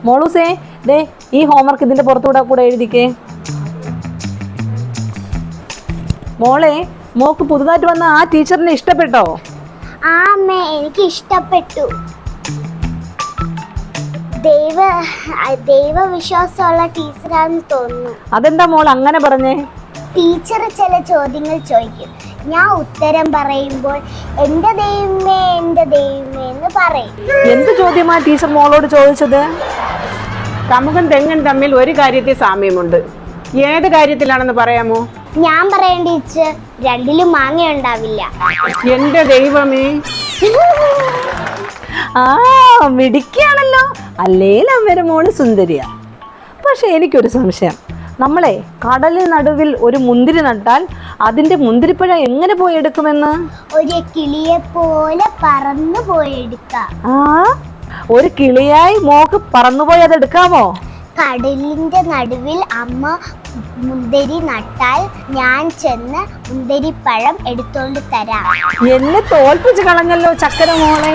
മോളൂസേ, ദേ ഈ ഹോംവർക്ക് ഇതിന്റെ പുറത്തുകൂടെ കൂടെ എഴുതിക്കേ. മോളെ, മോക്ക് പുതുതായിട്ട് വന്ന ആ ടീച്ചറിനെ ഇഷ്ടപ്പെട്ടോ? ആ അമ്മേ, എനിക്ക് ഇഷ്ടപ്പെട്ടു. ദൈവവിശ്വാസമുള്ള ടീച്ചറാണെന്ന് തോന്നുന്നു. അതെന്താ മോൾ അങ്ങനെ പറഞ്ഞേ? ടീച്ചർ ചില ചോദ്യങ്ങൾ ചോദിക്കും, ഞാൻ ഉത്തരം പറയുമ്പോൾ എന്റെ ദൈവമേ എന്റെ ദൈവമേ എന്ന് പറയും. എന്ത് ചോദ്യമാ ടീച്ചർ മോളോട് ചോദിച്ചത്? കമുകും തെങ്ങും തമ്മിൽ ഒരു കാര്യത്തിൽ സാമ്യമുണ്ട്. ഏത് കാര്യത്തിലാണെന്ന് പറയാമോ? ഞാൻ പറയാൻ ടീച്ചർ, രണ്ടിലും മാങ്ങ ഉണ്ടാവില്ല. എന്റെ ദൈവമേ, ആ മിടിക്കാണല്ലോ. അല്ലേലും അമ്മേരെ മോള് സുന്ദരിയാ. പക്ഷെ എനിക്കൊരു സംശയം, നമ്മളെ കടലിൽ നടുവിൽ ഒരു മുന്തിരി നട്ടാൽ അതിന്റെ മുന്തിരിപ്പഴം എങ്ങനെ പോയി എടുക്കുമെന്ന്? ഒരു കിളിയെ പോലെ പറന്നു പോയി എടുക്കാം. ആ, ഒരു കിളിയായി മോക്ക് പറന്നുപോയി അത് എടുക്കാമോ? കടലിന്റെ നടുവിൽ അമ്മ മുന്തിരി നട്ടാൽ ഞാൻ ചെന്ന് മുന്തിരിപ്പഴം എടുത്തോണ്ട് തരാം. എന്നെ തോൽപ്പിച്ച് കളഞ്ഞല്ലോ ചക്കര മോളെ.